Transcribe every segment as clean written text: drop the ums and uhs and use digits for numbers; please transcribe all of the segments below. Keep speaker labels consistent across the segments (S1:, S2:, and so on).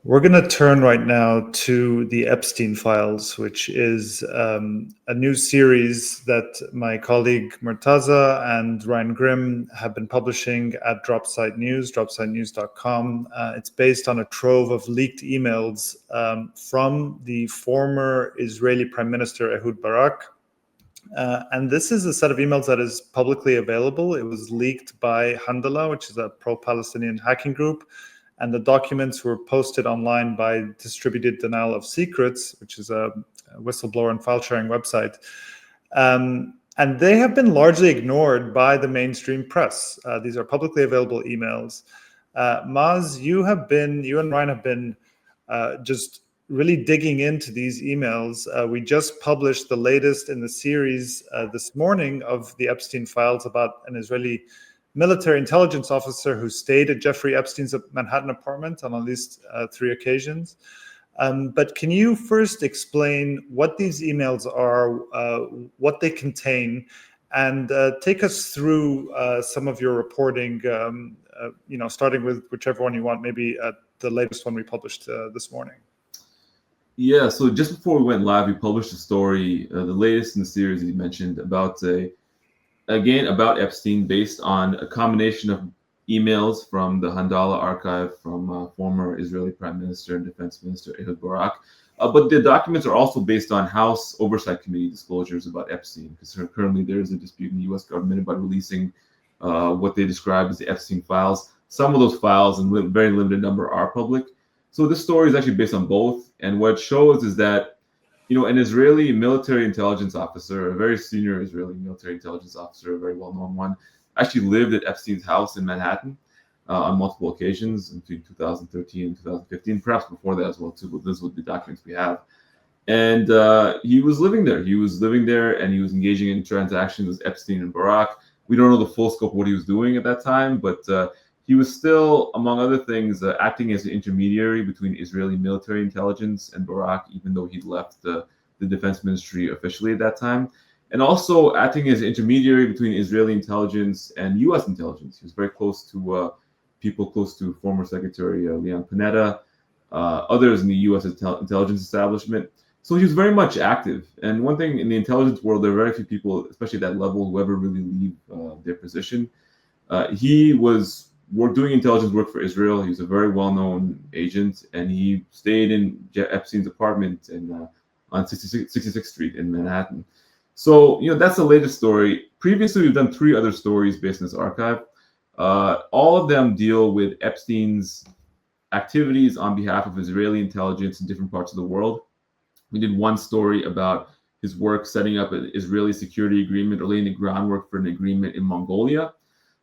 S1: We're going to turn right now to the Epstein files, which is a new series that my colleague Murtaza and Ryan Grimm have been publishing at Dropsite News, dropsitenews.com. It's based on a trove of leaked emails from the former Israeli Prime Minister Ehud Barak. And this is a set of emails that is publicly available. It was leaked by Handala, which is a pro-Palestinian hacking group. And the documents were posted online by Distributed Denial of Secrets, which is a whistleblower and file sharing website. And they have been largely ignored by the mainstream press. These are publicly available emails. Maz, you and Ryan have been just really digging into these emails. We just published the latest in the series this morning of the Epstein files about an Israeli military intelligence officer who stayed at Jeffrey Epstein's Manhattan apartment on at least 3 occasions. But can you first explain what these emails are, what they contain, and take us through some of your reporting, starting with whichever one you want, maybe the latest one we published this morning.
S2: Yeah, so just before we went live, we published a story, the latest in the series that you mentioned, about Epstein, based on a combination of emails from the Handala archive from former Israeli Prime Minister and Defense Minister Ehud Barak. But the documents are also based on House Oversight Committee disclosures about Epstein, because currently there is a dispute in the U.S. government about releasing what they describe as the Epstein files. Some of those files, in very limited number, are public. So this story is actually based on both. And what it shows is that an Israeli military intelligence officer, a very senior Israeli military intelligence officer, a very well-known one, actually lived at Epstein's house in Manhattan on multiple occasions between 2013 and 2015, perhaps before that as well too, but this would be documents we have. And he was living there. And he was engaging in transactions with Epstein and Barak. We don't know the full scope of what he was doing at that time, but he was still, among other things, acting as an intermediary between Israeli military intelligence and Barak, even though he'd left the defense ministry officially at that time, and also acting as an intermediary between Israeli intelligence and U.S. intelligence. He was very close to people close to former Secretary Leon Panetta, others in the U.S. intelligence establishment. So he was very much active. And one thing in the intelligence world, there are very few people, especially at that level, who ever really leave their position. He was doing intelligence work for Israel. He was a very well-known agent, and he stayed in Epstein's apartment on 66th Street in Manhattan. So, that's the latest story. Previously, we've done 3 other stories based in this archive. All of them deal with Epstein's activities on behalf of Israeli intelligence in different parts of the world. We did one story about his work setting up an Israeli security agreement or laying the groundwork for an agreement in Mongolia.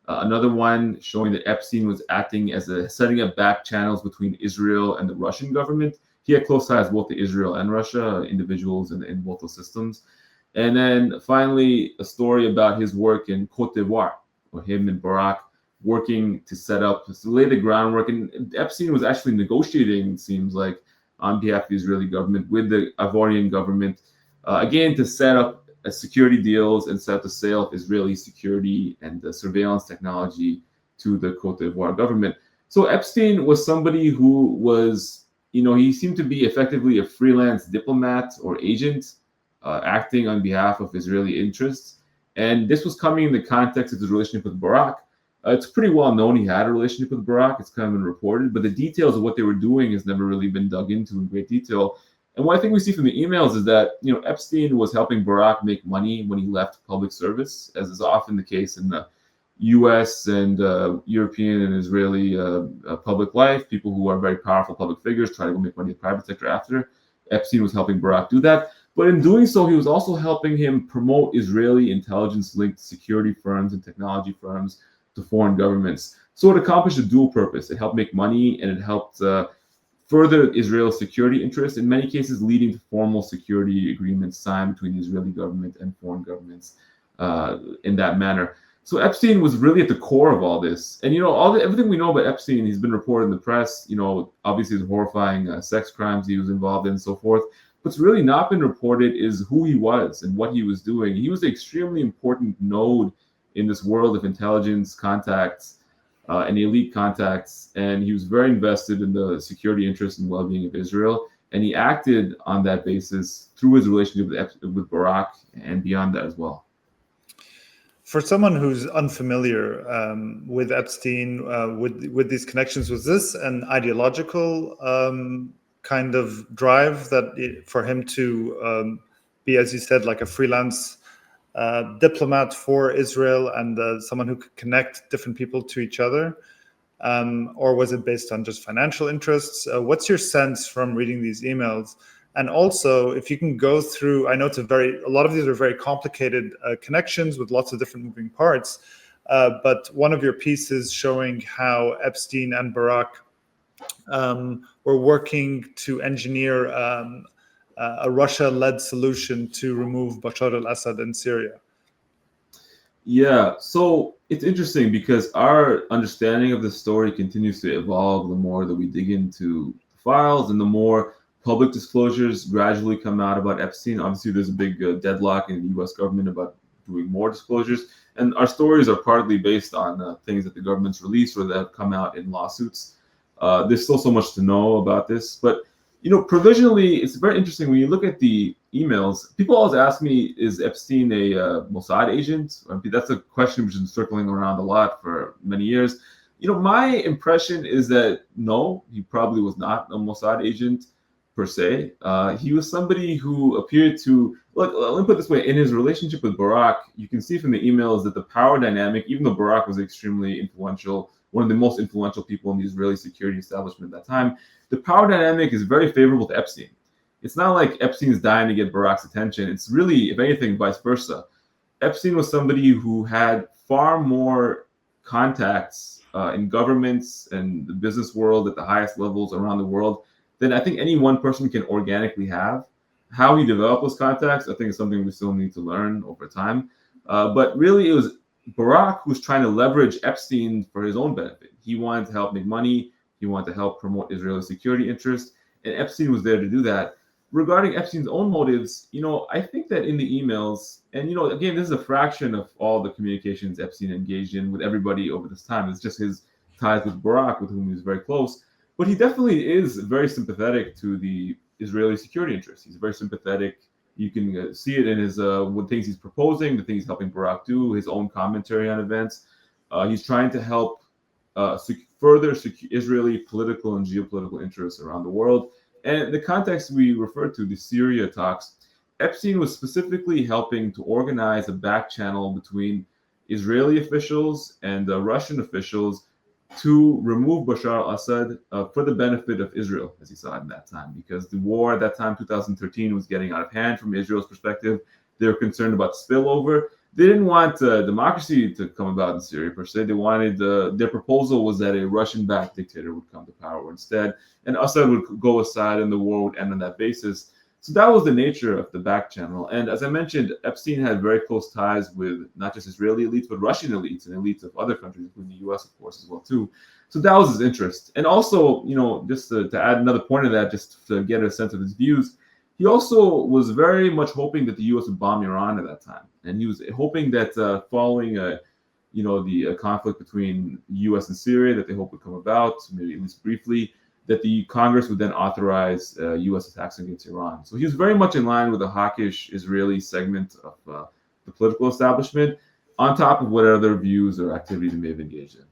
S2: Another one showing that Epstein was acting as setting up back channels between Israel and the Russian government. He had close ties both to Israel and Russia, individuals in both those systems. And then finally, a story about his work in Côte d'Ivoire, or him and Barak working to lay the groundwork. And Epstein was actually negotiating, it seems like, on behalf of the Israeli government with the Ivorian government, again, to set up security deals and set up the sale of Israeli security and the surveillance technology to the Côte d'Ivoire government. So Epstein was somebody who was, he seemed to be effectively a freelance diplomat or agent acting on behalf of Israeli interests. And this was coming in the context of his relationship with Barak. It's pretty well known he had a relationship with Barak. It's kind of been reported, but the details of what they were doing has never really been dug into in great detail. And what I think we see from the emails is that, Epstein was helping Barak make money when he left public service, as is often the case in the U.S. and European and Israeli public life. People who are very powerful public figures try to go make money in the private sector after. Epstein was helping Barak do that. But in doing so, he was also helping him promote Israeli intelligence-linked security firms and technology firms to foreign governments. So it accomplished a dual purpose. It helped make money, and it helped further Israel's security interests, in many cases leading to formal security agreements signed between the Israeli government and foreign governments in that manner. So Epstein was really at the core of all this. And, everything we know about Epstein, he's been reported in the press, obviously his horrifying sex crimes he was involved in and so forth. What's really not been reported is who he was and what he was doing. He was an extremely important node in this world of intelligence contacts and elite contacts, and he was very invested in the security interests and well-being of Israel. And he acted on that basis through his relationship with Barak and beyond that as well.
S1: For someone who's unfamiliar with Epstein, with these connections, was this an ideological kind of drive for him to be, as you said, like a freelance diplomat for Israel and someone who could connect different people to each other? Or was it based on just financial interests? What's your sense from reading these emails? And also, if you can go through, I know a lot of these are very complicated connections with lots of different moving parts, but one of your pieces showing how Epstein and Barak were working to engineer a Russia-led solution to remove Bashar al-Assad in Syria.
S2: Yeah, so it's interesting because our understanding of the story continues to evolve the more that we dig into the files and the more public disclosures gradually come out about Epstein. Obviously, there's a big deadlock in the U.S. government about doing more disclosures, and our stories are partly based on things that the government's released or that have come out in lawsuits. There's still so much to know about this, but provisionally, it's very interesting when you look at the emails. People always ask me, is Epstein a Mossad agent? That's a question which has been circling around a lot for many years. My impression is that no, he probably was not a Mossad agent per se. He was somebody who appeared to, look, let me put it this way, in his relationship with Barak, you can see from the emails that the power dynamic, even though Barak was extremely influential, one of the most influential people in the Israeli security establishment at that time, the power dynamic is very favorable to Epstein. It's not like Epstein is dying to get Barak's attention. It's really, if anything, vice versa. Epstein was somebody who had far more contacts in governments and the business world at the highest levels around the world than I think any one person can organically have. How he developed those contacts, I think, is something we still need to learn over time. But really, it was Barak who was trying to leverage Epstein for his own benefit. He wanted to help make money. He wanted to help promote Israeli security interests, and Epstein was there to do that. Regarding Epstein's own motives, I think that in the emails, and again, this is a fraction of all the communications Epstein engaged in with everybody over this time. It's just his ties with Barak, with whom he was very close. But he definitely is very sympathetic to the Israeli security interests. He's very sympathetic. You can see it in his what things he's proposing, the things he's helping Barak do, his own commentary on events. He's trying to help further Israeli political and geopolitical interests around the world. And the context we referred to, the Syria talks, Epstein was specifically helping to organize a back channel between Israeli officials and Russian officials to remove Bashar al-Assad for the benefit of Israel, as he saw it in that time, because the war at that time, 2013, was getting out of hand from Israel's perspective. They were concerned about spillover. They didn't want democracy to come about in Syria per se. They wanted their proposal was that a Russian-backed dictator would come to power instead, and Assad would go aside, and the war would end on that basis. So that was the nature of the back channel. And as I mentioned, Epstein had very close ties with not just Israeli elites, but Russian elites and elites of other countries, including the U.S., of course, as well too. So that was his interest. And also, just to add another point of that, just to get a sense of his views, he also was very much hoping that the U.S. would bomb Iran at that time, and he was hoping that following, the conflict between the U.S. and Syria that they hope would come about, maybe at least briefly, that the Congress would then authorize U.S. attacks against Iran. So he was very much in line with the hawkish Israeli segment of the political establishment, on top of what other views or activities he may have engaged in.